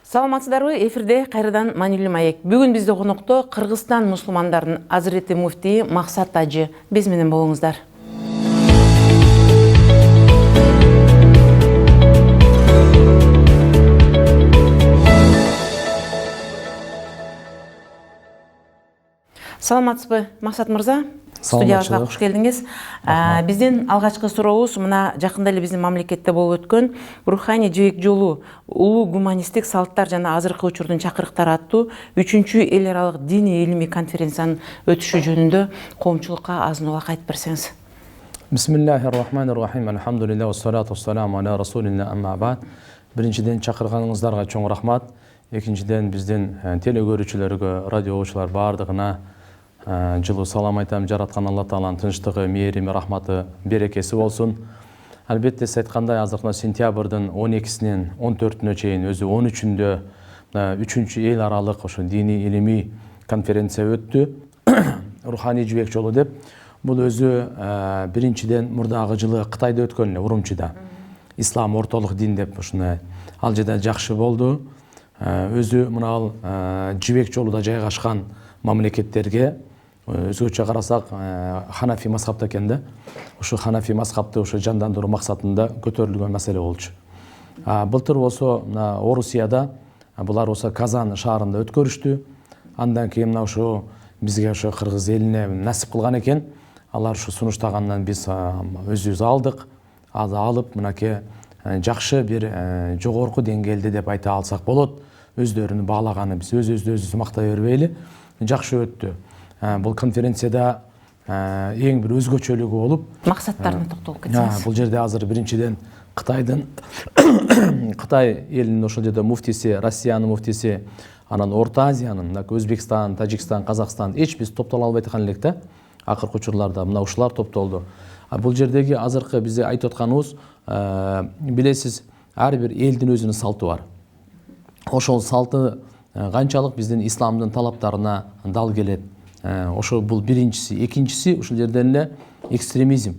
Саламатсыздарбы, эфирде кайрадан маанилүү маек. Бүгүн бизде конокто Кыргызстан мусулмандарынын Азирети муфтии Максат ажы. Биз менен болуңуздар. Саламатсызбы, Максат мырза? Студиябызга куш келдиңиз. Биздин алгачкы сурообуз мына жакында эле биздин мамлекетте болуп өткөн руханий жибек жолу улуу гуманисттик салттар жана азыркы учурдун чакырыктары аттуу 3-чү эл аралык диний илимий конференциянын өтүшү жөнүндө коомчулукка азын улак айтып берсеңиз. Бисмиллахир-рахманир-рахим. Алхамдулилlah, вассалату вассаламу аля расулилля, амма ба'д. Биринчиден чакырганыңыздарга чоң рахмат. Экинчиден биздин телекөрүүчүлөргө, радио окуучулар баардыгына жылуу салам айтам. Жараткан Алла Тааланын тынчтыгы, мээрими, рахматы, берекеси болсун. Албетте сиз айткандай азыркы сентябрдын 12-синен 14-нө чейин өзү 13-үндө 3-чү эл аралык ошо диний илимий конференция өттү. Руханий жибек жолу деп. Бул өзү биринчиден мурдагы жылы Кытайда өткөн эле, Урумчида. Ислам ортолук дин деп ушундай. Ал жерде жакшы болду. Өзү мына жибек жолуда жайгашкан мамлекеттерге өзгөчө карасак Ханафи мазхабта экен да. Ушу Ханафи мазхабты ушу жандандыруу максатында көтөрүлгөн маселе болчу. Былтыр болсо Орусияда булар болсо Казан шаарында өткөрүштү. Андан кийин мына ушу бизге ошо кыргыз элине насип кылган экен. Алар ушу сунуштагандан биз өзүбүз алдык. Алып мынакей жакшы бир жогорку деңгээлде деп айта алсак болот. Өздөрүнүн баалаганы биз өзүбүздү мактай бербейли. Жакшы өттү. Бул конференцияда эң бир өзгөчөлүгү болуп, максаттарына токтолуп кетсеңиз. Бул жерде азыр биринчиден Кытайдын Кытай элинин ошол жерде муфтиси, Россиянын муфтиси, анан Орто Азиянын, Өзбекстан, Тажикстан, Казакстан эч биз топтоло албай аткан элек да. Акыркы учурларда мына ушулар топтолду. Бул жердеги азыркы биз айтып атканыбыз, билесиз, ар бир элдин өзүнүн салты бар. Ошол салты канчалык биздин исламдын талаптарына дал келет. Ошо бул биринчиси, экинчиси ушул жерден эле экстремизм.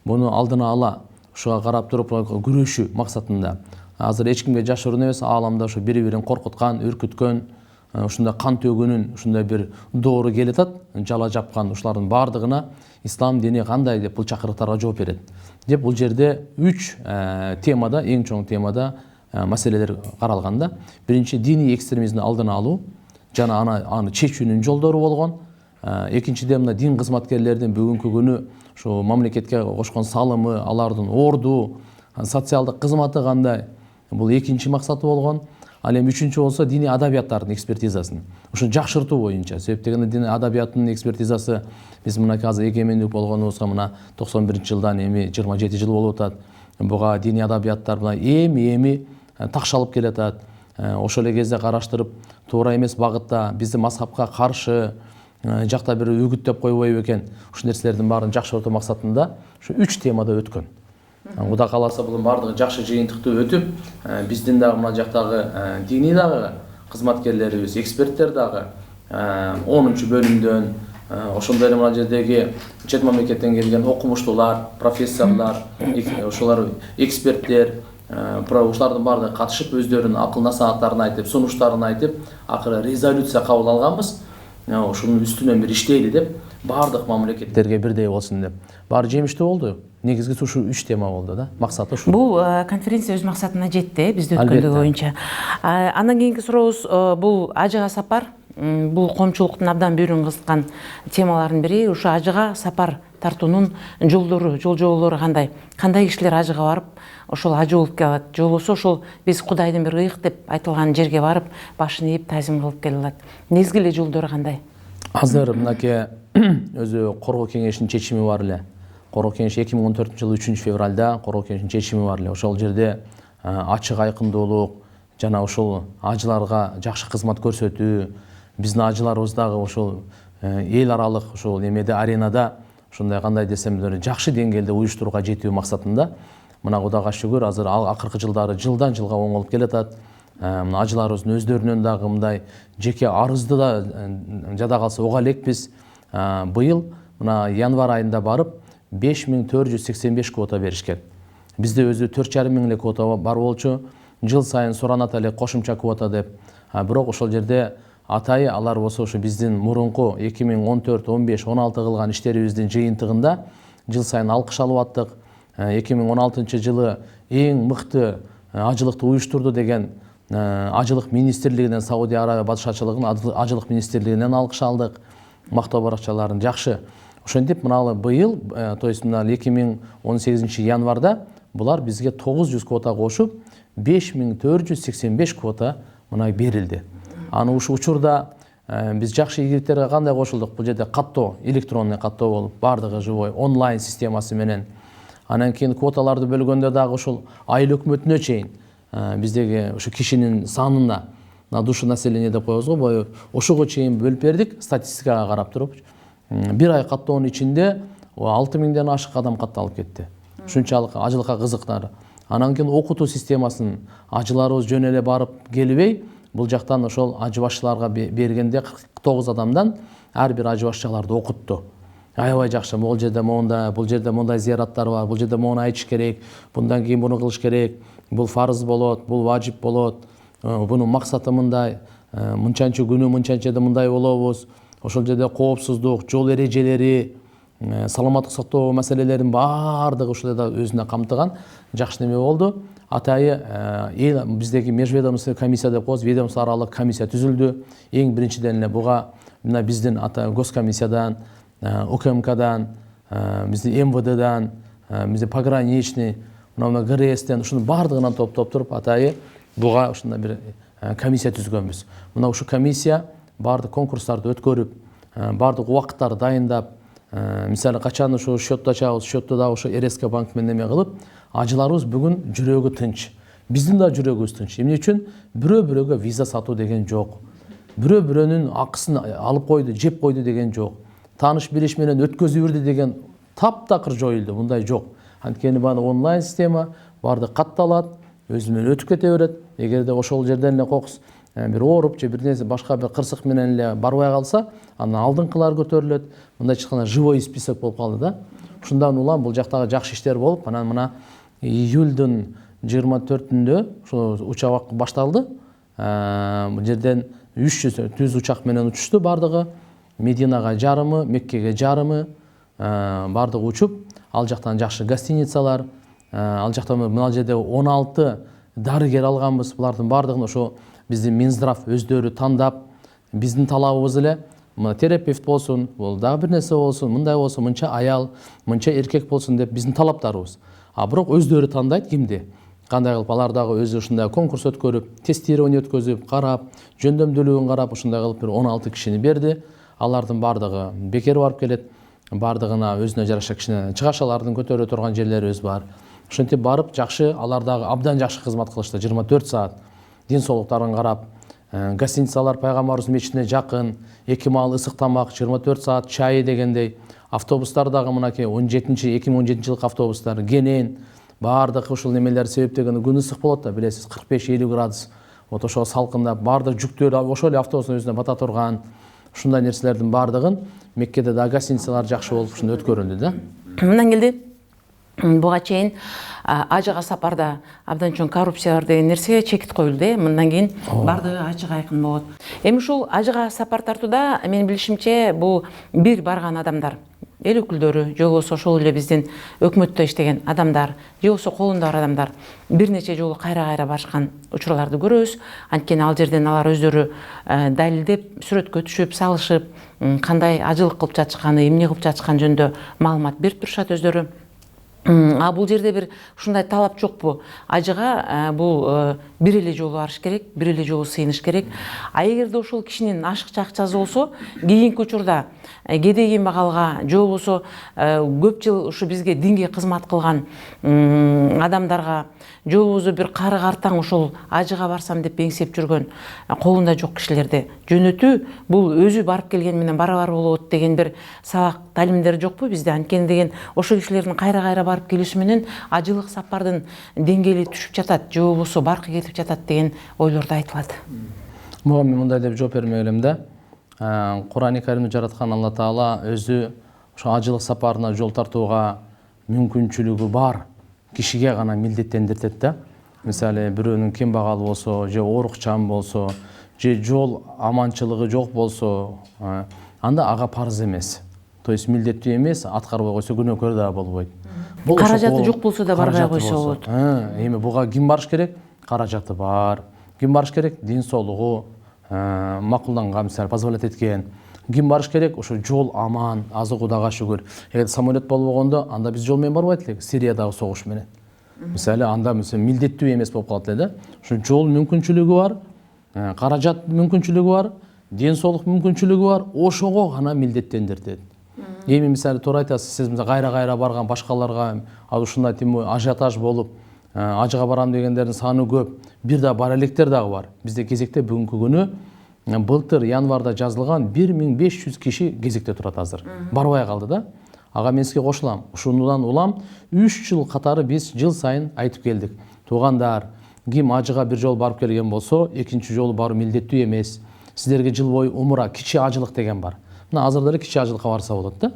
Буну алдына ала, ошого карап туруп күрөшүү максатында. Азыр эч кимге жашыруун эмес, ааламда ошо бири-бирин коркуткан, үркүткөн, ушундай кан төгүүнүн ушундай бир доору келатат, жала жапкан ушулардын баардыгына ислам дини кандай деп бул чакырыктарга жооп берет. Деп бул жерде 3 темада, эң чоң темада маселелер каралган да. Биринчи диний экстремизмди алдын алуу жана аны чечүүнүн жолдору болгон. Экинчиден мына дин кызматкерлердин бүгүнкү күнү ошо мамлекетке кошкон салымы, алардын орду, социалдык кызматы кандай. Бул экинчи максаты болгон. Ал эми үчүнчү болсо диний адабияттардын экспертизасын. Ошо жакшыртуу боюнча. Себеп дегенде диний адабияттын экспертизасы биз мына азыр эгемендик болгонубузга мына 91-жылдан эми 27 жыл болуп атат. Буга диний адабияттар мына эми такшалып келатат. Ошол эле кезде караштырып, туура эмес багытта бизди мазхабка каршы жакта бир үгүттөп койбойбу экен. Ушул нерселердин баарын жакшыртуу максатында ушу 3 темада өткөн. Кудай кааласа булун баардыгы жакшы жыйынтыктуу өтүп, биздин дагы мына жактагы диний дагы кызматкерлерибиз, эксперттер дагы 10-чу бөлүмдөн ошондой эле мына жердеги чет мамлекеттен келген окумуштуулар, профессорлор, ошолор эксперттер, ушулардын баардыгы катышып, өздөрүнүн акыл насааттарын айтып, сунуштарын айтып, акыры резолюция кабыл алганбыз. Ошонун үстүнөн бир иштейли деп, баардык мамлекеттерге бирдей болсун деп. Баары жемиштүү болду. Негизгиси ушу 3 тема болду да. Максаты ушу. Бул конференция өз максатына жетти, бизде өткөндүгү боюнча. Андан кийинки сурообуз бул ажыга сапар. Бул коомчулуктун абдан бүйүрүн кызыккан темалардын бири. Ушу ажыга сапар тартуунун жолдору, жол жоболору кандай? Кандай кишилер ажыга барып, ошол ажы болуп келет? Же болбосо ошол биз Кудайдын бир ыйык деп айтылган жерге барып, башын ийип тазим кылып келе алат. Негизги эле жолдору кандай? Азыр мынакей өзү коргоо кеңешинин чечими бар эле. Коргоо кеңеши 2014-жылы 3-февралда коргоо кеңешинин чечими бар эле. Ошол жерде ачык айкындуулук жана ошол ажыларга жакшы кызмат көрсөтүү, биздин ажыларыбыз дагы ошол эл аралык ошол эмеде аренада ушундай кандай десем жакшы деңгээлде уюштурууга жетүү максатында мына Кудайга шүгүр азыр акыркы жылдары жылдан жылга оңолуп келатат. Мына ажыларыбыздын өздөрүнөн дагы мындай жеке арызды да жада калса уга элекпиз. Быйыл мына январь айында барып 5485 квота беришкен. Бизде өзү 4,5 миң эле квота бар болчу. жыл сайын суранат эле кошумча квота деп. Бирок ошол жерде атайы алар болсо ушу биздин мурунку 2014, 15, 16 кылган иштерибиздин жыйынтыгында жыл сайын алкыш алып аттык. 2016 жылы эң мыкты ажылыкты уюштурду деген ажылык министрлигинен, Саудия Арабия башчылыгынын ажылык министрлигинен алкыш алдык. Мактоо баракчаларын жакшы. Ошентип мына быйыл, то есть мына 2018 январда булар бизге 900 квота кошуп, 5485 квота мына берилди. Аны ушу учурда биз жакшы ийгиликтерге кандай кошулдук? Бул жерде каттоо, электронный каттоо болуп, бардыгы живой онлайн системасы менен. Анан кийин квоталарды бөлгөндө дагы ушул айыл өкмөтүнө чейин биздеги ушу кишинин санына на душу населения деп коебуз го, ошого чейин бөлүп бердик статистикага карап туруп. Бир ай каттоонун ичинде 6000ден ашык адам катталып кетти. Ушунчалык ажылыкка кызыктар. Анан кийин окутуу системасын ажыларыбыз жөн эле барып келбей, бул жактан ошол ажы башчыларга бергенде 49 адамдан ар бир ажы башчыларды окутту. Аябай жакшы, бул жерде мондай, бул жерде мондай зыяраттар бар, бул жерде мону айтыш керек, bundan кийин буну кылыш керек, бул фарыз болот, бул важип болот, бунун максаты мындай, мынчанчы күнү мынчанчада мындай болобуз. Ошол жерде коопсуздук, жол эрежелери, саламаттык сактоо маселелеринин баардыгы ушул жерде өзүнө камтыган жакшы неме болду. Атайы биздеги межведомственный комиссия деп коебуз, ведомство аралык комиссия түзүлдү. Эң биринчиден эле буга мына биздин госкомиссиядан, УКМКдан, биздин МВДдан, биздин пограничный, мына ГРСтен ушунун баардыгынан топтоп туруп атайы буга ушундай бир комиссия түзгөнбүз. Мына ушу комиссия баардык конкурстарды өткөрүп, баардык убакыттарды дайындап, мисалы качан ушу счетто ачабыз, счетто дагы ушу РСК банк менен неме кылып, ажыларыбыз бүгүн жүрөгү тынч. Биздин да жүрөгүбүз тынч. Эмне үчүн? Бирөө-бирөөгө виза сатуу деген жок. Бирөө-бирөөнүн акысын алып койду, жеп койду деген жок. Тааныш билиш менен өткөзүп бирди деген таптакыр жоюлду. Мындай жок. Анткени баары онлайн система, баардык катталат, өзү менен өтүп кете берет. Эгерде ошол жерден эле кокус бир ооруп же бир нерсе башка бир кырсык менен эле барбай калса, андан алдыңкылар көтөрүлөт. Мындай чыкканда живой список болуп калды да. Ушундан улам бул жактагы жакшы иштер болуп, анан мына июлдун 24-үндө ушул учак башталды. Бул жерден 300 түз учак менен учушту бардыгы. Мединага жарымы, Меккеге жарымы бардыгы учуп, ал жактан жакшы гостиницалар, ал жактан мына жерде 16 дарыгер алганбыз. Булардын бардыгын ошо биздин Минздрав өздөрү тандап, биздин талабыбыз эле терапевт болсун, бул дагы бир нерсе болсун, мындай болсун, мынча аял, мынча эркек болсун деп биздин талаптарыбыз. Бирок өздөрү тандайт кимди. Кандай кылып алар дагы өзү ушундай конкурс өткөрүп, тестирование өткөзүп, карап, жөндөмдүүлүгүн карап, ушундай кылып бир 16 кишини берди. Алардын бардыгы бекер барып келет. Бардыгына өзүнө жараша кичине чыгашалардын көтөрө турган жерлерибиз бар. Ошентип барып жакшы, алар дагы абдан жакшы кызмат кылышты. 24 саат ден соолуктарын карап, гостиницалар Пайгамбарыбыз мечитине жакын, 2 маал ысык тамак, 24 саат чайы дегендей. Автобустар дагы мынакей 2017 жылкы автобустар кенен, баардык ушул немелер себептеген күн ысык болот да, билесиз, 45-50 градус. Вот ошо салкындап, баардык жүктөр ошол эле автобустун өзүнө бата турган. Ушундай нерселердин баардыгын Меккеде да гостиницалар жакшы болуп ушунда өткөрүлдү да. Мындан келди. Буга чейин ажыга сапарда абдан чоң коррупция бар деген нерсеге чекит коюлду. Мындан кийин баардыгы ачык айкын болот. Эми ушул ажыга сапар тартууда менин билишимче бул бир барган адамдар, эл өкүлдөрү, же болбосо ошол эле биздин өкмөттө иштеген адамдар, же болбосо колунда бар адамдар бир нече жолу кайра барышкан учурларды көрөбүз. Анткени ал жерден алар өздөрү далилдеп, сүрөткө түшүп, салышып, кандай ажылык кылып жатышканы, эмне кылып жатышканы жөнүндө маалымат берип турушат өздөрү. Бул жерде бир ушундай талап жокпу? Ажыга бул бир эле жолу барыш керек, бир эле жолу сыйыныш керек. Эгерде ошол кишинин ашыкча акчасы болсо, кийинки учурда кедей кембагалга, же болбосо көп жыл ушу бизге динге кызмат кылган адамдарга, же болбосо бир кары картаң ушул ажыга барсам деп эңсеп жүргөн колунда жок кишилерди жөнөтүү, бул өзү барып келгени менен барабар болот деген бир сабак талимдер жокпу бизде? Анткени деген ошол кишилердин кайра барып келиши менен ажылык сапардын деңгээли түшүп жатат, же болбосо баркы кетип жатат деген ойлорду айтылат. Буга мен мындай деп жооп бермек элем да. Кур'ан-ы Каримди жараткан Алла Таала өзү ошо ажылык сапарына жол тартууга мүмкүнчүлүгү бар кишиге гана милдеттендиртет да. мисалы бирөөнүн кембагал болсо же оорукчан болсо же жол аманчылыгы жок болсо анда ага парыз эмес, то есть милдеттүү эмес, аткарбай койсо күнөөкөр да болбойт. Каражаты жок болсо да барбай койсо болот. Эми буга ким барыш керек? Каражаты бар. Ким барыш керек? Ден соолугу макулданган, мисалы позволять эткен. Ким барыш керек? Ошо жол аман, азык Кудайга шүгүр. Эгер самолет болбогондо, анда биз жол менен барбайт элек, Сириядагы согуш менен. Мисалы анда милдеттүү эмес болуп калат эле да. Ошо жол мүмкүнчүлүгү бар, каражат мүмкүнчүлүгү бар, ден соолук мүмкүнчүлүгү бар, ошого гана милдеттендирди. Эми мисалы туура айтасыз, сиз кайра барган башкаларга ушундай ажиотаж болуп, ажыга барам дегендердин саны көп. Бир да бар электер дагы бар. Бизде кезекте бүгүнкү күнү былтыр январда жазылган 1500 киши кезекте турат азыр. Барбай калды да. Ага мен сизге кошулам. Ушундан улам 3 жыл катары биз жыл сайын айтып келдик. Туугандар, ким ажыга бир жолу барып келген болсо, экинчи жолу баруу милдеттүү эмес. Сиздерге жыл бою умра, кичи ажылык деген бар. Мына азырда эле кичи ажылыкка барса болот да.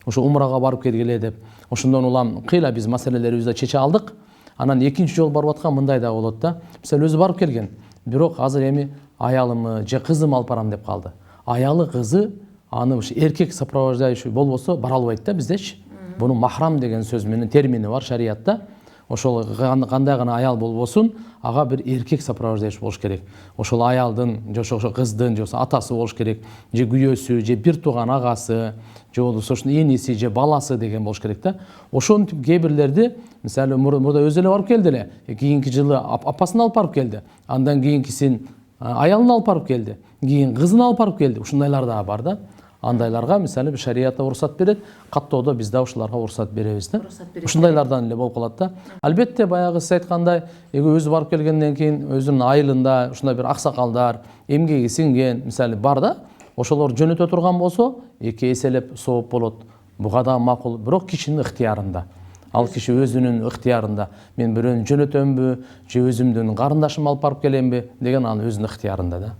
Ошо умрага барып келгиле деп. Ошондон улам кыйла биз маселелерибизди чече алдык. Анан экинчи жолу барып аткан мындай да болот да. Мисалы өзү барып келген. Бирок азыр эми аялымы же кызым алып барам деп калды. Аялы кызы аны ушу эркек сопровождающий болбосо бара албайт да биздечи. Бунун махрам деген сөз менен термини бар шариятта. Ошол кандай гана аял болбосун, ага бир эркек сопровождающий болуш керек. Ошол аялдын же ошо кыздын же атасы болуш керек, же күйөөсү, же бир тууган агасы, же болбосо ошонун эниси же баласы деген болуш керек да. Ошентип кээ бирлерди, мисалы мурда өзү эле барып келди эле, кийинки жылы апасын алып барып келди. Андан кийинкисин аялын алып барып келди. Кийин кызын алып барып келди. Ушундайлар дагы бар да. Андайларга мисалы шариятта уруксат берет, каттоодо биз да ушуларга уруксат беребиз да. Ушундайлардан эле болуп калат да. Албетте баягы сиз айткандай, өзү барып келгенден кийин өзүнүн айылында ушундай бир аксакалдар, эмгеги сиңген мисалы бар да. Ошолор жөнөтө турган болсо, эки эселеп сооп болот. Буга да макул, бирок кишинин ыктыярында. Ал киши өзүнүн ыктыярында. Мен бирөөнү жөнөтөмбү, же өзүмдүн карындашымды алып барып келемби деген анын өзүнүн ыктыярында да.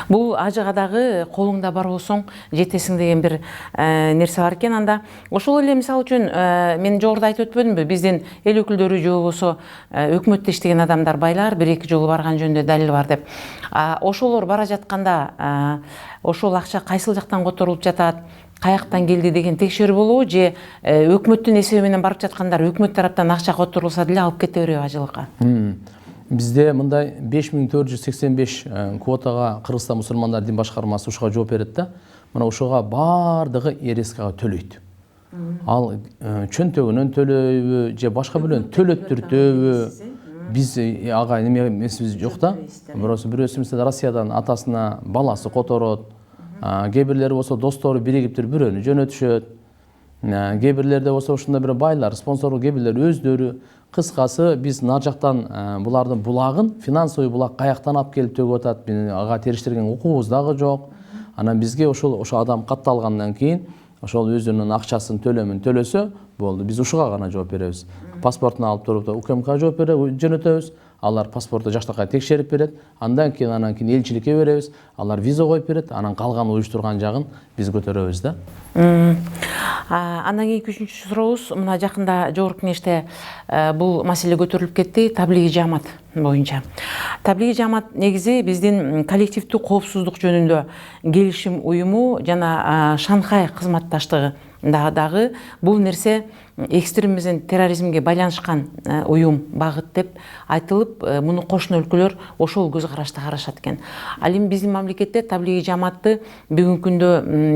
Бул ажыга дагы колуңда бар болсоң жетесиң деген бир нерсе бар экен. Анда ошол эле мисалы үчүн мен жогоруда айтып өтпөдүмбү, биздин эл өкүлдөрү же болбосо өкмөттө иштеген адамдар байлар бир эки жолу барган жөнүндө далил бар деп. Ошолор бара жатканда ошол акча кайсыл жактан которулуп жатат, каяктан келди деген текшерүү болобу, же өкмөттүн эсеби менен барып жаткандар өкмөт тараптан акча которулса деле алып кете береби ажылыкка? Бизде мындай 5485 квотага Кыргызстан мусулмандар дин башкармасы ушуга жооп берет да. Мына ушуга баардыгы РСКга төлөйт. Ал чөнтөгүнөн төлөйбү же башка бирөөнү төлөттүртөбү? Биз ага эме эмесибиз жок да. Бирөөсү мисалы Россиядан атасына баласы которот. Кээ бирлери болсо достору биригиптир бирөөнү жөнөтүшөт. Кээ бирлерде болсо ушундай бир байлар, спонсору кээ бирлер өздөрү. Кыскасы биз нар жактан булардын булагын, финансовый булак каяктан алып келип төгүп атат, ага териштирген укугубуз дагы жок. Анан бизге ошо адам катталгандан кийин ошол өзүнүн акчасын төлөмүн төлөсө болду. Биз ушуга гана жооп беребиз. Паспортун алып туруп да УКМКга жооп берип жөнөтөбүз. Алар паспорту жаштакай текшерип берет. Андан кийин элчиликке беребиз. Алар виза коюп берет. Анан калган уюштурган жагын биз көтөрөбүз да. Андан кийинки үчүнчү сурообуз, мына жакында жогорку кеңеште бул маселе көтөрүлүп кетти, таблиги жаамат боюнча. Таблиги жаамат негизи биздин коллективдүү коопсуздук жөнүндө келишим уюму жана Шанхай кызматташтыгы дагы бул нерсе экстремизм, терроризмге байланышкан уюм багыт деп айтылып, муну кошуна өлкөлөр ошол көз карашта карашат экен. Ал эми биздин мамлекетте таблиги жааматты бүгүнкү күндө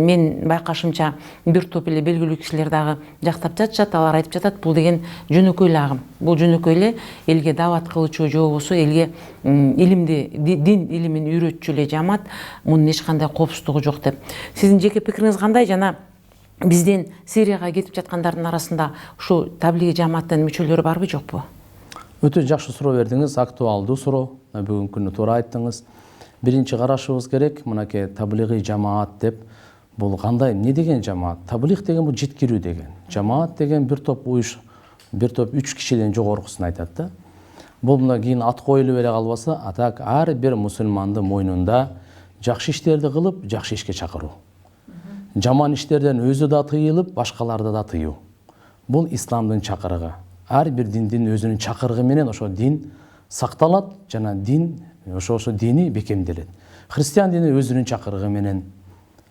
мен байкашымча бир топ эле белгилүү кишилер дагы жактап жатышат. Алар айтып жатат, бул деген жөнөкөй эле агым. Бул жөнөкөй эле элге даават кылуучу же болбосо элге илимди, дин илимин үйрөтчү эле жаамат, мунун эч кандай коопсуздугу жок деп. Сиздин жеке пикириңиз кандай? Жана бизден Сирияга кетип жаткандардын арасында ушу таблиги жааматтын мүчөлөрү барбы жокпу? Өтө жакшы суроо бердиңиз, актуалдуу суроо. Бүгүнкү күнү туура айттыңыз. Биринчи карашыбыз керек, мынакей таблиги жамаат деп. Бул кандай, эмне деген жамаат? Таблиг деген бул жеткирүү деген. Жамаат деген бир топ бир топ 3 кишиден жогоркусун айтат да. Бул мына кийин ат коюлуп эле калбаса, атак ар бир мусулмандын мойнунда жакшы иштерди кылып, жакшы ишке чакыруу. Жаман иштерден өзү да тыйылып, башкаларды да тыюу. Бул исламдын чакырыгы. Ар бир диндин өзүнүн чакырыгы менен ошо дин сакталат жана дин ошо дини бекемделет. Христиан дини өзүнүн чакырыгы менен,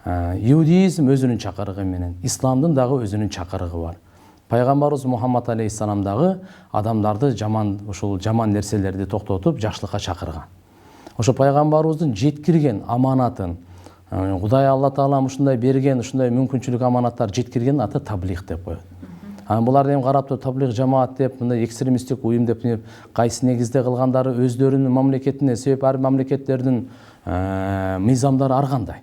иудеизм өзүнүн чакырыгы менен, исламдын дагы өзүнүн чакырыгы бар. Пайгамбарыбыз Мухаммад алейхиссалам дагы адамдарды ушул жаман нерселерди токтотуп жакшылыкка чакырган. Ошо пайгамбарыбыздын жеткирген аманатын, Кудай Алла Таалам ушундай берген, ушундай мүмкүнчүлүк аманаттар жеткирген аты таблих деп коет. Буларды эми карап туруп таблих жамаат деп, мындай экстремисттик уюм деп кайсы негизде кылгандары өздөрүнүн мамлекетине, себеп ар мамлекеттердин мыйзамдары ар кандай.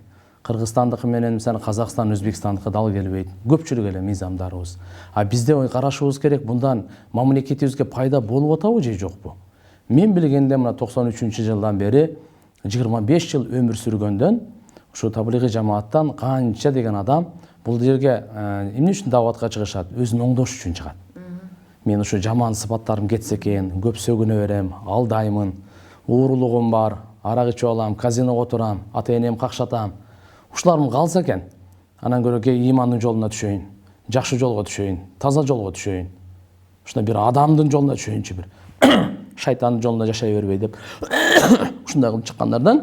Кыргызстандыкы менен мисалы Казакстан, Өзбекстандыкы дал келбейт. Көпчүлүк эле мыйзамдарыбыз. Бизде карашыбыз керек, мындан мамлекетибизге пайда болуп атабы же жокпу? Мен билгенде мына 93-жылдан бери 25 жыл өмүр сүргөндөн ушу таблиги жамааттан канча деген адам бул жерге эмне үчүн даватка чыгышат? Өзүн оңдош үчүн чыгат. Мен ушу жаман сыпаттарым кетсе экен, көп сөгүнө берем, алдаймын, уурулугум бар, арак ичип алам, казиного отурам, ата-энем какшатам. Ушуларым калса экен, анан көрө имандын жолуна түшөйүн, жакшы жолго түшөйүн, таза жолго түшөйүн. Ушундай бир адамдын жолуна түшөйүнчү, бир шайтандын жолунда жашай бербей деп ушундай кылып чыккандардан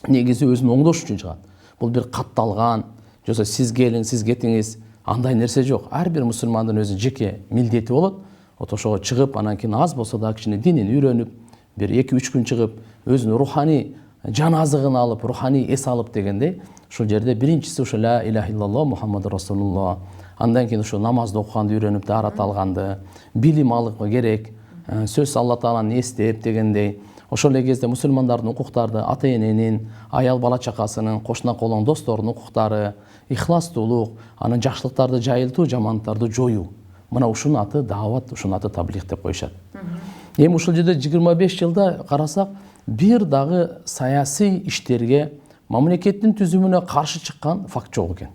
негизи өзүн оңдош үчүн чыгат. Бул бир катталган, жоксо сиз келиң, сиз кетиңиз, андай нерсе жок. Ар бир мусулмандын өзү жеке милдети болот. Ошого чыгып, анан кийин аз болсо да кичине динин үйрөнүп, бир 2-3 күн чыгып, өзүнүн руханий жан азыгын алып, руханий эс алып дегендей, ушул жерде биринчиси ушу ла иляха иллаллах Мухаммаду Расулуллах. Андан кийин ушу намазды окуганды үйрөнүп, даарат алганды, билим алып керек, сөз Алла Тааланы эстеп дегендей. Ошол эле кезде мусулмандардын укуктарды, ата-эненин, аял бала чакасынын, кошуна колон досторунун укуктары, ихластуулук, анан жакшылыктарды жайылтуу, жамандыктарды жоюу. Мына ушунун аты даават, ушунун аты таблих деп коюшат. Эми ушул жерде 25 жылда карасак, бир дагы саясий иштерге, мамлекеттин түзүмүнө каршы чыккан факт жок экен.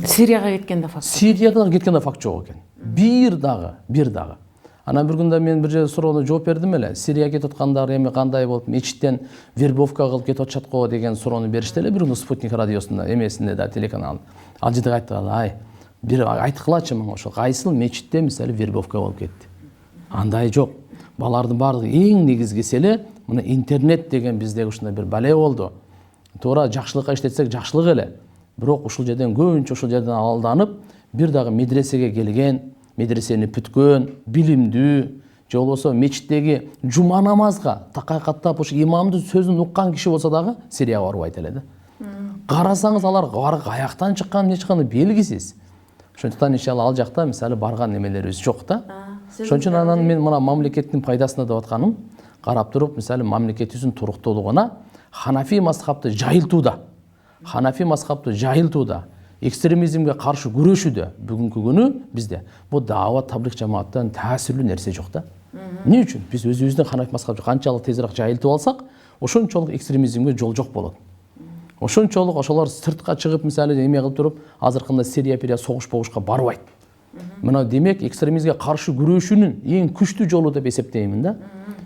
Сирияга кеткен да факт. Сирияга кеткен да факт жок экен. Бир дагы. Анан бир күндө мен бир жерде суроону жооп бердим эле. Сирияга кетип аткандар эми кандай болуп, мечиттен вербовка кылып кетип атышат го деген суроону беришти эле бир күндө Спутник радиосунда, эмесинде да, телеканал. Ал жерде айткан, бир айткылачы мага ошо кайсыл мечитте мисалы вербовка болуп кетти. Андай жок. Балардын баардыгы эң негизгиси эле мына интернет деген биздеги ушундай бир бале болду. Туура жакшылыкка иштетсек жакшылык эле. Бирок ушул жерден көбүнчө ушул жерден алданып, бир дагы медресеге келген, медресени бүткөн, билимдүү, же болбосо мечиттеги жума намазга такай каттап ушу имамдын сөзүн уккан киши болсо дагы Сирияга барбайт эле да. Карасаңыз алар каяктан чыккан, эмне чыкканы белгисиз. Ошондуктан иншалла ал жакта мисалы барган немелерибиз жок да. Ошон үчүн анан мен мына мамлекеттин пайдасына деп атканым, карап туруп мисалы мамлекетибиздин туруктуулугуна Ханафи мазхабты жайылтууда, экстремизмге каршы күрөшүүдө бүгүнкү күнү бизде бул даават таблих жамааттан таасирлүү нерсе жок да. Эмне үчүн? Биз өзүбүздүн Ханафи мазхабты канчалык тезирээк жайылтып алсак, ошончолук экстремизмге жол жок болот. Ошончолук ошолор сыртка чыгып мисалы эме кылып туруп, азыркында Сирия согуш барбайт. Мына демек экстремизмге каршы күрөшүүнүн эң күчтүү жолу деп эсептеймин да.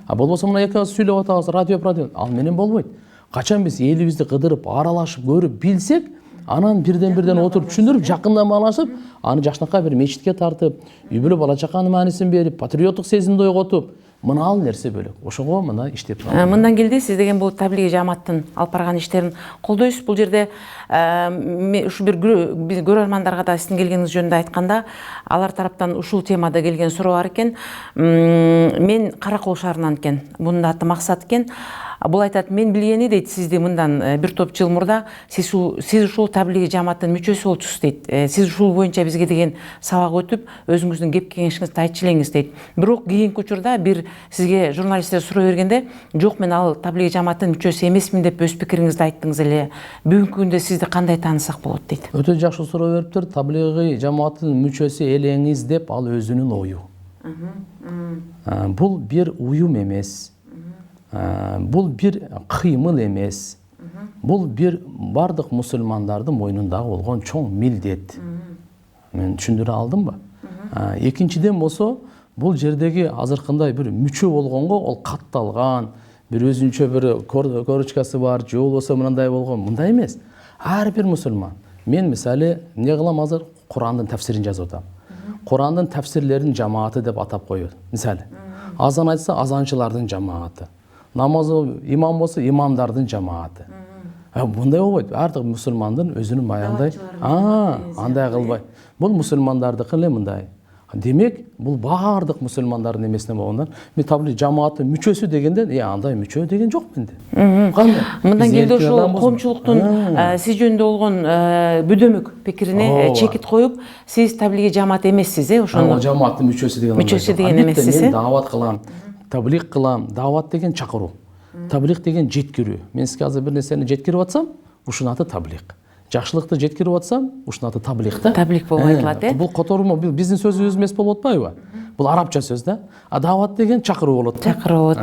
Болбосо мына экөөбүз сүйлөп атабыз, радио, ал менен болбойт. Качан биз элибизди кыдырып, аралашып, көрүп билсек, анан бирден отуруп түшүндүрүп, жакындамалашып, аны жакшынакай бир мечитке тартып, үй бүлө бала чаканын маанисин берип, патриоттук сезимди ойготуп, мына ал нерсе бөлөк. Ошого мына иштеп турат. Мындан келди, сиз деген бул таблиги жамааттын алып барган иштерин колдойсуз. Бул жерде ушу бир биз көрөрмандарга да сиздин келгениңиз жөнүндө айтканда, алар тараптан ушул темада келген суроо бар экен. Мен Каракол шаарынан экен. Мунун аты Максат экен. Бул айтат, мен билгени дейт, сизди мындан бир топ жыл мурда сиз ушул таблиги жамааттын мүчөсү болчусуз дейт. Сиз ушул боюнча бизге деген сабак өтүп, өзүңүздүн кеп кеңешиңизди айтчу элеңиз дейт. Бирок кийинки учурда бир сизге журналисттер суроо бергенде, жок, мен ал таблиги жамааттын мүчөсү эмесмин деп өз пикириңизди айттыңыз эле. Бүгүнкү күндө сизди кандай таанысак болот дейт. Өтө жакшы суроо бериптир. Таблиги жамааттын мүчөсү элеңиз деп, ал өзүнүн ою. Бул бир уюм эмес. Бул бир кыймыл эмес. Бул бир бардык мусулмандардын мойнундагы болгон чоң милдет. Мен түшүндүрө алдымбы? Экинчиден болсо, бул жердеги азыркындай бир мүчө болгонго ол катталган, бир өзүнчө бир корочкасы бар, же болбосо мындай болгон, мындай эмес. Ар бир мусулман. Мен мисалы эмне кылам азыр? Курандын тафсирин жазып атам. Курандын тафсирлерин жамааты деп атап коёт. Мисалы, азан айтса азанчылардын жамааты, намазы имам болсо имамдардын жамааты. Мындай болбойт. Артык мусулмандын өзүнүн баягындай андай кылбайт. Бул мусулмандардыкы эле мындай. Демек, бул баардык мусулмандардын эмесине болгондон мен таблиғ жамааттын мүчөсү дегенде, андай мүчө деген жок менде. Кандай? Мындан келди ошол коомчулуктун сиз жөнүндө болгон бүдөмөк пикирине чекит коюп, сиз таблиғ жамаат эмессиз, ошону жамааттын мүчөсү деген. Мүчөсү деген эмессиз. Мен даават кылам, таблиғ кылам. Даават деген чакыруу. Таблиғ деген жеткирүү. Мен сизге азыр бир нерсени жеткирип атсам, ушунун аты таблиғ. Жакшылыкты жеткирип атсам, ушунун аты таблиғ да. Таблиғ болуп айтылат, Бул котормо биздин сөзүбүз эмес болуп атпайбы? Бул арабча сөз да. А даават деген чакыруу болот. Чакыруу болот,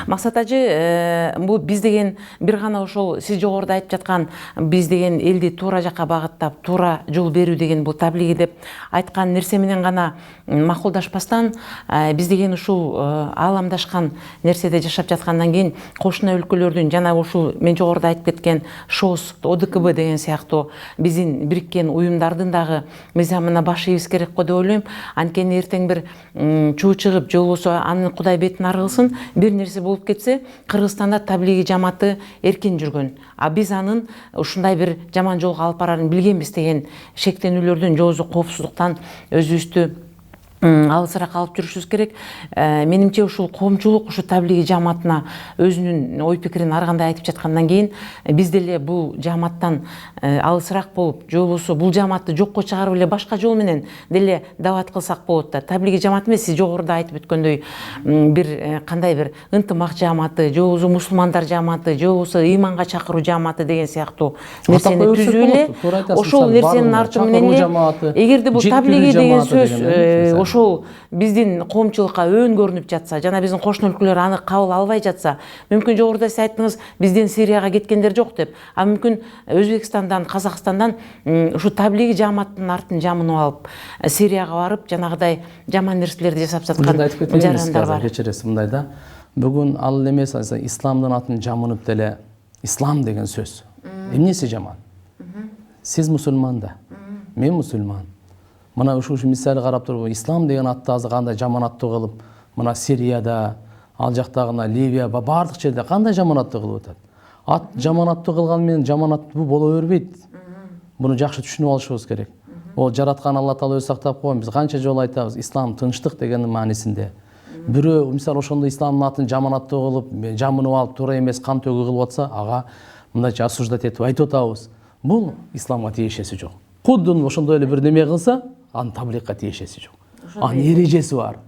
Максат ажы, бул биз деген бир гана ошол сиз жогоруда айтып жаткан биз деген элди туура жакка багыттап, туура жол берүү деген бул таблиғ деп айткан нерсе менен гана макулдашпастан, биз деген ушул ааламдашкан нерседе жашап жаткандан кийин кошуна өлкөлөрдүн жана ушул мен жогоруда айтып кеткен ШОС, ОДКБ деген сыяктуу биздин бириккен уюмдардын дагы мыйзамына баш ийбиз керек го деп ойлойм. Анткени эртең бир чуу чыгып же болбосо анын Кудай бетин ары кылсын бир нерсе болуп кетсе, Кыргызстанда таблиғ жамааты эркин жүргөн. А биз анын ушундай бир жаман жолго алып барарын билгенбиз деген шектенүүлөрдөн же болбосо коопсуздуктан өзүбүздү алысыраак алып жүрүшүбүз керек. Менимче ушул коомчулук ушу таблиғ жамаатына өзүнүн ой пикирин ар кандай айтып жаткандан кийин биз деле бул жамааттан алысыраак болуп, же болбосо бул жамаатты жокко чыгарып эле башка жол менен деле дават кылсак болот да. Таблиғ жамаат эмес, сиз жогоруда айтып өткөндөй бир кандай бир ынтымак жамааты, же болбосо мусулмандар жамааты, же болбосо иманга чакыруу жамааты деген сыяктуу нерсени түзүү эле. Ошол нерсенин арты менен эле эгерде бул таблиғ деген сөз ошол биздин коомчулукка өөн көрүнүп жатса, жана биздин кошуна өлкөлөр аны кабыл албай жатса, мүмкүн жогоруда сиз айттыңыз, бизден Сирияга кеткендер жок деп. А мүмкүн Өзбекстандан, Казакстандан ушу таблиғ жамааттын артын жамынып алып, Сирияга барып, жанагыдай жаман нерселерди жасап жаткан жарандар бар. Кечиресиз, мындай да. Бүгүн ал эмес, исламдын атын жамынып деле, ислам деген сөз. Эмнеси жаман? Сиз мусулман да, мен мусулман. Мына ушу мисалы карап туруп, ислам деген атты азыр кандай жаман аттуу кылып, мына Сирияда, ал жактагына Ливия, баардык жерде кандай жаман аттуу кылып атат. Ат жаман аттуу кылган менен жаман аттуу боло бербейт. Буну жакшы түшүнүп алышыбыз керек. Ол жараткан Алла Таала өзү сактап койгон. Биз канча жолу айтабыз, ислам тынчтык дегендин маанисинде. Бирөө мисалы ошондой исламдын атын жаман аттуу кылып, жамынып алып, туура эмес кан төгүү кылып атса, ага мындайча осуждать этип айтып атабыз. Бул исламга тиешеси жок. Куддун ошондой эле бир неме кылса, анын таблиғка тиешеси жок. Анын эрежеси бар.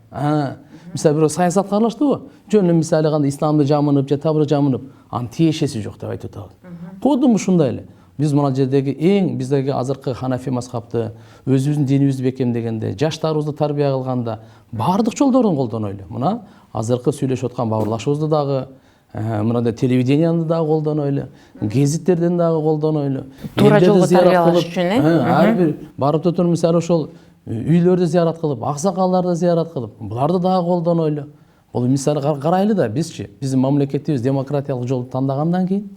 Мисалы бирөө саясатка аралаштыбы? Жөн эле мисалы кандай исламды жамынып же таблиғ жамынып, анын тиешеси жок деп айтып атабыз. Куддун ушундай эле. Биз мына жердеги биздеги азыркы ханафи мазхабты, өзүбүздүн динибизди бекемдегенде, жаштарыбызды тарбия кылганда баардык жолдорун колдонойлу. Мына азыркы сүйлөшүп аткан бауырлашыбызды дагы, мындай телевиденияны дагы колдонойлу, гезиттерден дагы колдонойлу. Туура жолго тарбиялаш үчүн, ар бир барып туруп мисалы ошол үйлөрдү зыярат кылып, аксакалдарды зыярат кылып, буларды дагы колдонойлу. Бул мисалы карайлы да бизчи, биздин мамлекетибиз демократиялык жолду тандагандан кийин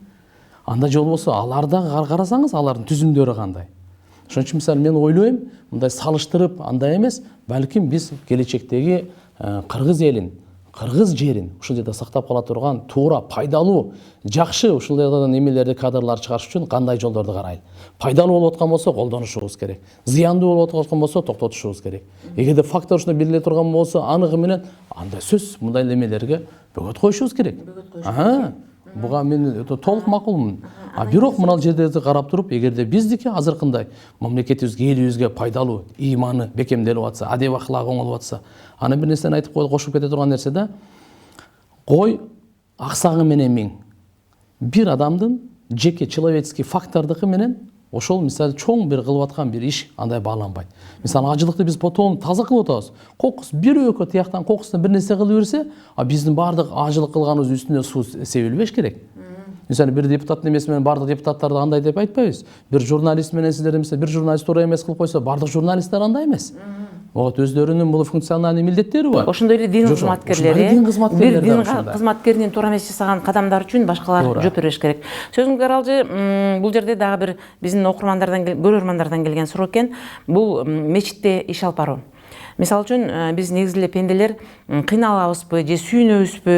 анда жол болсо аларды карасаңыз, алардын түзүмдөрү кандай. Ошон үчүн мисалы мен ойлойм, мындай салыштырып андай эмес, балким биз келечектеги кыргыз элин, кыргыз жерин ушул жерде сактап кала турган туура, пайдалуу, жакшы ушулардан эмелерди, кадрлар чыгарыш үчүн кандай жолдорду карайлы. Пайдалуу болуп аткан болсо колдонушубуз керек. Зыяндуу болуп аткан болсо токтотушубуз керек. Эгерде фактор ушундай белгилей турган болсо, аныгы менен андай сөз мындай эмелерге бөгөт коюшубуз керек. Буга мен толук макулмун. А бирок мына жердерди карап туруп, эгерде биздики азыркындай мамлекетибизге, элибизге пайдалуу, иманы бекемделип атса, адеп аклагы оңолуп атса, аны бир нерсени айтып кошуп кете турган нерсе да, кой аксагы менен миң. Бир адамдын жеке человеческий фактордуку менен ошол мисалы чоң бир кылып аткан бир иш андай бааланбайт. Мисалы ажылыкты биз потоон таза кылып атабыз. Кокус бир өкө тияктан кокусунан бир нерсе кылып берсе, а биздин баардык ажылык кылганыбыз үстүнө суу себилбеш керек. Мисалы бир депутаттын эмеси менен баардык депутаттарды андай деп айтпайбыз. Бир журналист менен сиздер эмесе, бир журналист туура эмес кылып койсо, баардык журналисттер андай эмес. Вот өздөрүнүн бул функциональный милдеттери бар. Ошондой эле дин кызматкерлери, бир дин кызматкеринин туура эмес жасаган кадамдары үчүн башкалар жооп бериш керек. Сөзүңүзгө аралжы, бул жерде дагы бир биздин окурмандардан, көрөрмандардан келген суроо экен. Бул мечитте иш алып баруу. Мисалы үчүн биз негизи эле пенделер кыйналабызбы же сүйүнөбүзбү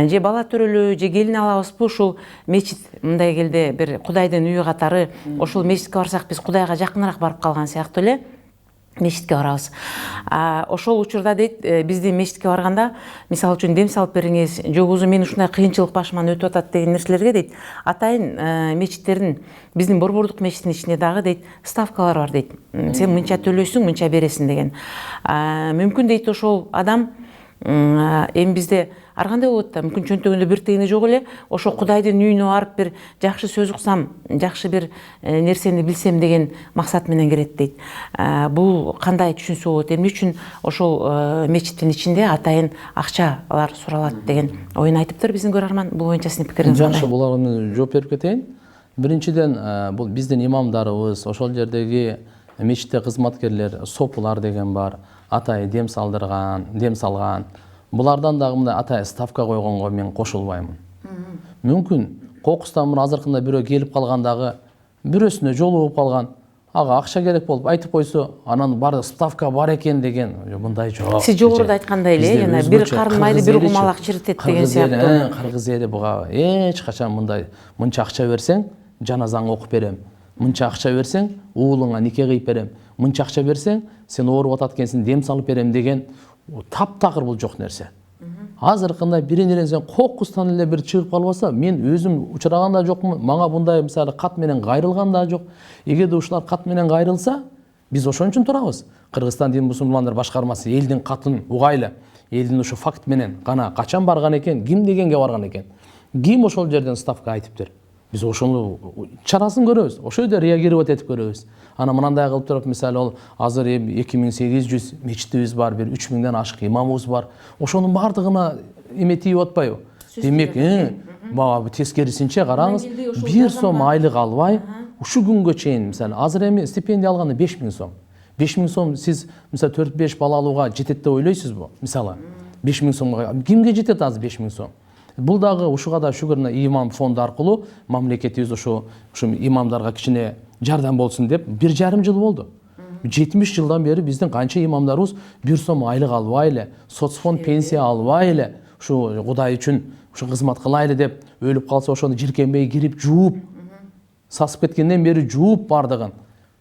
же бала төрөлүү же келин алабызбы ушул мечит мындай келде бир Кудайдын үйү катары ошол мечитке барсак биз Кудайга жакыныраак барып калган сыяктуу эле мечитке барабыз. Ошол учурда дейт биздин мечитке барганда мисалы үчүн дем салып бериңиз же болбосо мен ушундай кыйынчылык башыман өтүп атат деген нерселерге дейт атайын мечиттердин биздин Борбордук мечиттин ичинде дагы дейт ставкалар бар дейт. Сен мынча төлөйсүң, мынча бересиң деген. Мүмкүн дейт ошол адам эми бизде ар кандай болот да мүмкүн чөнтөгүндө бир тыйыны жок эле ошо Кудайдын үйүнө барып бир жакшы сөз уксам, жакшы бир нерсени билсем деген максат менен кирет дейт. Бул кандай түшүнсө болот? Эмне үчүн ошол мечиттин ичинде атайын акчалар суралат деген оюн айтыптыр биздин көрөрман. Бул боюнча сиздин пикириңиз кандай? Жакшы, буларга жооп берип кетейин. Биринчиден, бул биздин имамдарыбыз, ошол жердеги мечитте кызматкерлер, сопулар деген бар, атайы дем салган. Булардан дагы мындай атайы ставка койгонго мен кошулбаймын. Мүмкүн кокустан мына азыркында бирөө келип калгандагы бирөөсүнө жолугуп калган, ага акча керек болуп айтып койсо, анан бар ставка бар экен деген мындай жок. Сиз жогоруда айткандай эле, жана бир карын майды бир кумалак чиритет деген сыяктуу. Кыргыз эли буга эч качан мындай мынча акча берсең, жаназаңы окуп берем. Мынча акча берсең, уулуңа нике кыйып берем. Мынча акча берсең, сен ооруп атат экенсиң, дем салып берем деген таптакыр бул жок нерсе. Азыркында биринен сен кокустан эле бир чыгып калбаса, мен өзүм учураган да жокмун. Мага мындай мисалы кат менен кайрылган да жок. Эгерде ушулар кат менен кайрылса, биз ошон үчүн турабыз. Кыргызстан дин мусулмандар башкармасы элдин катын угайлы, элдин ушу факт менен гана качан барган экен, ким дегенге барган экен, ким ошол жерден ставка айтыптыр. Биз ошону чарасын көрөбүз, ошол жерде реагировать этип көрөбүз. Ана мынандай кылып туруп, мисалы ол азыр 2800 мечитибиз бар, бир 3000ден ашык имамыбыз бар. Ошонун бардыгына эме тийип атпайбы? Демек, мага тескерисинче караңыз, 1 сом айлык албай, ушу күнгө чейин, мисалы, азыр эми стипендия алганда 5000 сом. 5000 сом сиз, мисалы, 4-5 бала алууга жетет деп ойлойсузбу? Мисалы, 5000 сомго кимге жетет азыр 5000 сом? Бул дагы ушуга да шүгүр имам фонду аркылуу мамлекетибиз ушу имамдарга кичине жардам болсун деп 1,5 жыл болду. 70 жылдан бери биздин канча имамдарыбыз 1 сом айлык албай эле, соцфонд пенсия албай эле, ушу Кудай үчүн ушу кызмат кылайлы деп өлүп калса ошону жиркенбей кирип жууп, сасып кеткенден бери жууп бардыгын.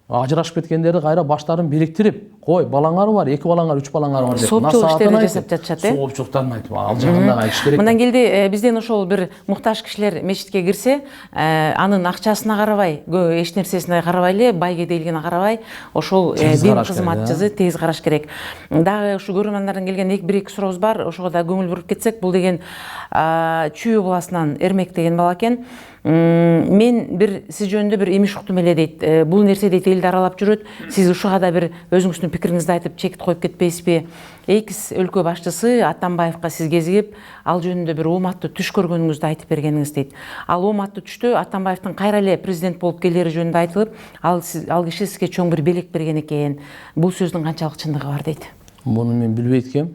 Ажырашып кеткендерди кайра баштарын бириктирип, кой, балаңар бар, 2 балаңар, 3 балаңар бар деп. Соопчулук иштерин жасап жатышат, Соопчулуктарын айтып, ал жагында айтыш керек. Мындан келди, бизден ошол бир муктаж кишилер мечитке кирсе, анын акчасына карабай, эч нерсесине карабай эле, бай кедейлигине карабай, ошол дин кызматчысы тез караш керек. Дагы ушу көрөрмандардын келген 1-2 сурообуз бар, ошого да көңүл буруп кетсек, бул деген Чүй областынан Эрмек деген бала экен. Мен бир сиз жөнүндө бир имиш уктум эле дейт. Бул нерсе дейт элди аралап жүрөт. Сиз ушуга да бир өзүңүздүн пикириңизди айтып чекит коюп кетпейсизби? Экс өлкө башчысы Атамбаевка сиз кезигип, ал жөнүндө бир ооматтуу түш көргөнүңүздү айтып бергениңиз дейт. Ал ооматтуу түштө Атамбаевдин кайра эле президент болуп келери жөнүндө айтылып, ал киши сизге чоң бир белек берген экен. Бул сөздүн канчалык чындыгы бар дейт. Муну мен билбейт экем.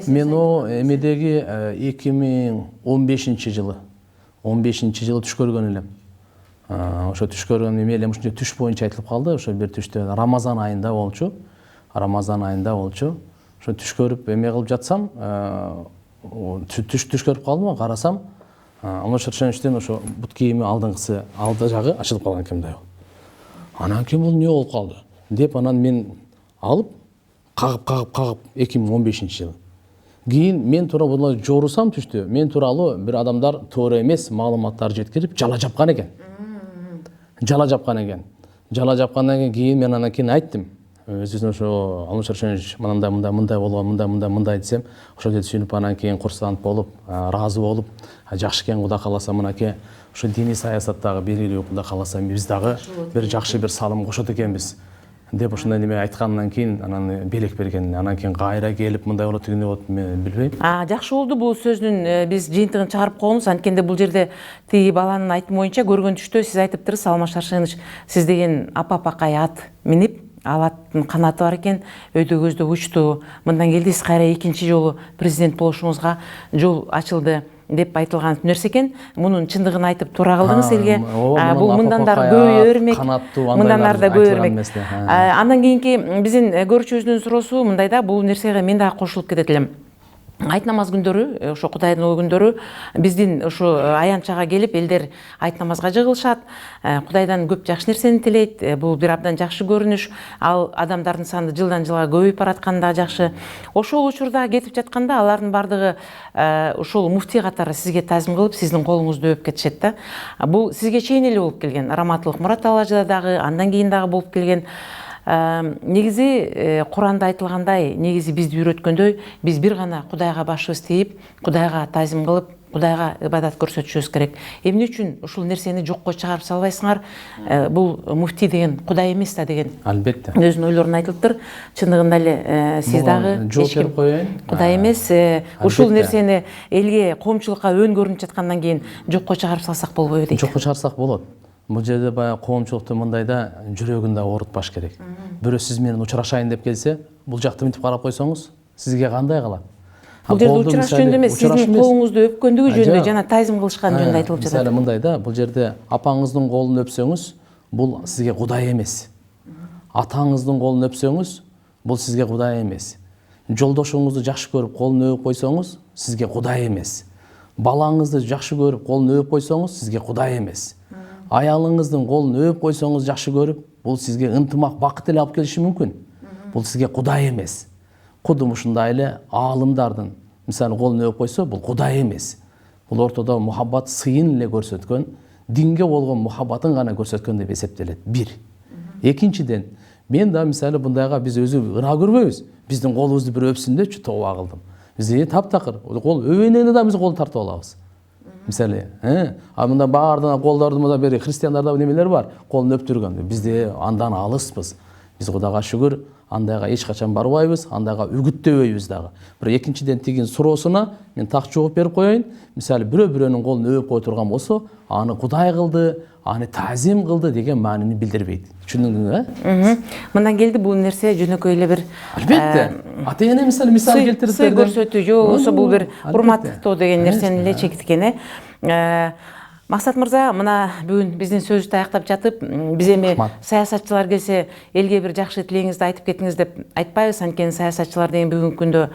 Мен эмедеги 2015 жылы 15 жылы түш көргөн элем. Ошо түш көргөн эме эле ушунча түш боюнча айтылып калды. Ошо бир түштө Рамазан айында болчу. Ошо түш көрүп эме кылып жатсам, түш көрүп калдым, карасам, Алмаз Шаршеновичтен ошо бут кийими алдыңкысы, алды жагы ачылып калган экен мындай. Анан кийин бул эмне болуп калды деп анан мен алып кагып 2015 жылы. Кийин мен тууралуу буну жорусам түштү. Мен тууралуу бир адамдар туура эмес маалыматтар жеткирип жала жапкан экен. Жала жапкандан кийин мен анан кийин айттым. Өзүнүн ошо Алмаз Шаршенович мындай болгон, мындай десем, ошол жерде сүйүнүп анан кийин курсант болуп, ыраазы болуп, жакшы экен Кудай кааласа мынакей ошо диний саясаттагы белгилүү Кудай кааласа биз дагы бир жакшы бир салым кошот экенбиз деп ошондой неме айткандан кийин анан белек берген. Анан кийин кайра келип мындай болот дегенде болот, мен билбейм. Жакшы болду бул сөздүн биз жыйынтыгын чыгарып койгонубуз. Анткенде бул жерде тиги баланын айтымы боюнча көргөн түштө сиз айтыптырсыз, Алмаз Шаршенович, сиз деген апа-апакай ат минип, ал аттын канаты бар экен, өйдө көздө учту. Мындан келди сиз кайра экинчи жолу президент болушуңузга жол ачылды. деп айтылган нерсе экен. Мунун чындыгын айтып туура кылдыңыз элге. Бул мындан да апа көбөйө бермек. канаттуу Мындан андайлар да көбөйө айтылган бермек. эмес да. Андан кийинки биздин көрүүчүбүздүн суроосу мындай да, бул нерсеге мен дагы кошулуп кетет элем. Айт намаз күндөрү, ошо Кудайдын ой күндөрү биздин ушу аянтчага келип элдер айт намазга жыгылышат, Кудайдан көп жакшы нерсени тилейт. Бул бир абдан жакшы көрүнүш. Ал адамдардын саны жылдан жылга көбөйүп баратканы да жакшы. Ошол учурда кетип жатканда алардын бардыгы ушул муфтий катары сизге тазим кылып, сиздин колуңузду өп кетишет да. Бул сизге чейин эле болуп келген. Раматылык Мурат Алажыда дагы, андан кийин дагы болуп келген. Негизи Куранда айтылгандай, негизи бизди үйрөткөндөй, биз бир гана Кудайга башыбыз тийип, Кудайга тазим кылып, Кудайга ибадат көрсөтүшүбүз керек. Эмне үчүн ушул нерсени жокко чыгарып салбайсыңар? Бул муфтий деген Кудай эмес да деген. Албетте. Өзүнүн ойлорун айтылыптыр. Чындыгында эле сиз дагы жооп берип коеюн. Кудай эмес. Ушул нерсени элге, коомчулукка өн көрүнүп жаткандан кийин жокко чыгарып салсак болбойбу дейт. Жокко чыгарсак болот. Бул жерде баягы коомчулукту мындайда жүрөгүн да оорутпаш керек. Бирөө сиз менен учурашайын деп келсе, бул жакты мынтип карап койсоңуз, сизге кандай калат? Бул жерде учураш жөнүндө эмес, сиздин колуңузду өпкөндүгү жөнүндө жана тазим кылышкан жөнүндө айтылып жатат. Мисалы мындай да, бул жерде апаңыздын колун өпсөңүз, бул сизге Кудай эмес. Атаңыздын колун өпсөңүз, бул сизге Кудай эмес. Жолдошуңузду жакшы көрүп колун өп койсоңуз, сизге Кудай эмес. Балаңызды жакшы көрүп колун өп койсоңуз, сизге Кудай эмес. Аялыңыздын колун өп койсоңуз жакшы көрүп, бул сизге ынтымак, бакыт эле алып келиши мүмкүн. Бул сизге Кудай эмес. Кудум ушундай эле аалымдардын мисалы колун өп койсо, бул Кудай эмес. Бул ортодо мухаббат сыйын эле көрсөткөн, динге болгон мухаббатын гана көрсөткөн деп эсептелет. Бир. Экинчиден, мен да мисалы мындайга биз өзү ыраа көрбөйбүз. Биздин колубузду бир өпсүн депчи, тооба кылдым. Биз таптакыр кол өбөйнөн да биз кол тартып алабыз. Мисалы, мында баардыгына колдорду мында бери христиандарда немелер бар, колун өптүргөн. Бизде андан алыспыз. Биз Кудайга шүгүр, андайга эч качан барбайбыз, андайга үгүттөбөйбүз дагы. Бирок экинчиден тигин суроосуна мен так жооп берип коеюн. Мисалы бирөөнүн колун өп кое турган болсо, аны Кудай кылды, аны тазим кылды деген маанини билдирбейт. Түшүндүңүзбү? Мындан келди бул нерсе жөнөкөй эле бир албетте. Ата-эне мисал келтирип сый көрсөтүү же болбосо бул бир урматтоо деген нерсени эле чектикен. Максат мырза, мына бүгүн биздин сөзүбүздү аяктап жатып, биз эми саясатчылар келсе элге бир жакшы тилегиңизди айтып кетиңиз деп айтпайбыз. Анткени саясатчылар деген бүгүнкү күндө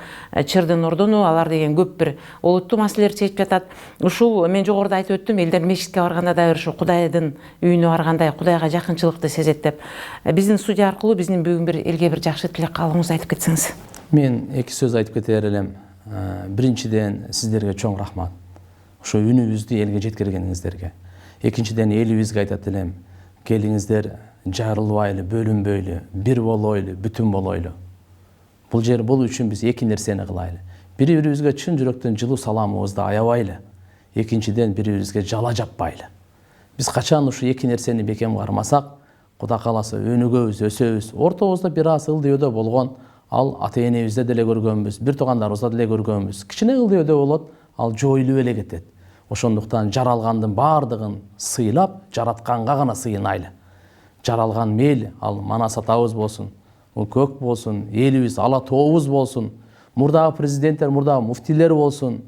чырдын ордону, алар деген көп бир олуттуу маселелерди чечип жатат. Ушул мен жогоруда айтып өттүм, элдер мечитке барганда да ушу Кудайдын үйүнө баргандай Кудайга жакынчылыкты сезет деп. Биздин студия аркылуу биздин бүгүн бир элге бир жакшы тилек каалооңузду айтып кетсеңиз. Мен эки сөз айтып кетер элем. Биринчиден сиздерге чоң рахмат. Ошо үнүбүздү элге жеткиргениңиздерге. Экинчиден элибизге айтат элем. Келиңиздер жарылбайлы, бөлүнбөйлү, бир болойлу, бүтүн болойлу. Бул жер бул үчүн биз эки нерсени кылайлы. Бири-бирибизге чын жүрөктөн жылуу саламыбызды аябайлы. Экинчиден бири-бирибизге жала жаппайлы. Биз качан ушу эки нерсени бекем кармасак, Кудай кааласа өнүгөбүз, өсөбүз. Ортобузда бир аз ылдыйодо болгон, ал ата-энебизде деле көргөнбүз, бир туугандарыбызда деле көргөнбүз. Кичине ылдыйодо болот, ал жоюлуп эле кетет. Ошондуктан жаралгандын баардыгын сыйлап, жаратканга гана сыйынайлы. Жаралган мейли, ал Манас атабыз болсун, көк болсун, элибиз, ала тообуз болсун, мурдагы президенттер, мурдагы муфтилер болсун,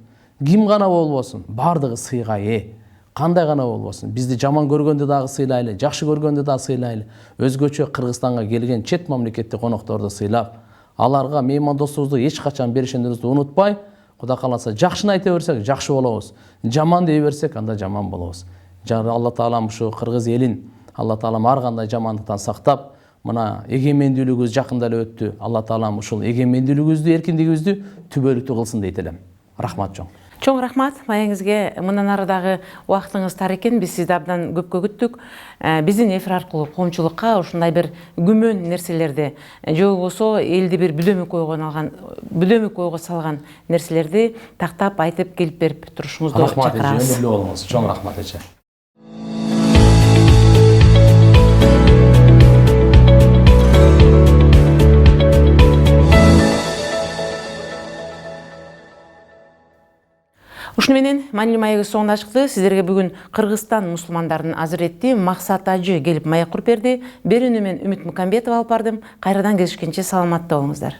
ким гана болбосун, баардыгы сыйга ээ. Кандай гана болбосун, бизди жаман көргөндө дагы сыйлайлы, жакшы көргөндө дагы сыйлайлы. Өзгөчө Кыргызстанга келген чет мамлекеттик конокторду сыйлап, аларга меймандостугубузду эч качан беришендерибизди унутпай, Кудай кааласа жакшыны айта берсек, жакшы болобуз. Жаман дей берсек, анда жаман болобуз. Алла Таалам ушу кыргыз элин, Алла Таалам ар кандай жамандыктан сактап, мына эгемендүүлүгүбүз жакында эле өттү. Алла Таалам ушул эгемендүүлүгүбүздү, эркиндигибизди түбөлүктүү кылсын дейт элем. Рахмат чоң. Чоң рахмат, маеңизге мындан ары дагы убактыңыз тар экен, биз сизди абдан көпкө күттүк. Биздин эфир аркылуу коомчулукка ушундай бир күмөн нерселерди, же болбосо элди бир бүдөмүк ойго салган нерселерди тактап айтып келип берип турушуңузду чакырабыз. Рахмат, болуңуз. Чоң рахмат эже. Ушуну менен маанилүү маегибиз соңуна чыкты. Сиздерге бүгүн Кыргызстан мусулмандардын азыретти Максат Ажы келип маек куруп берди. Берүүнү мен Үмүт Мукамбетова алып бардым. Кайрадан кезишкенче саламатта болуңуздар.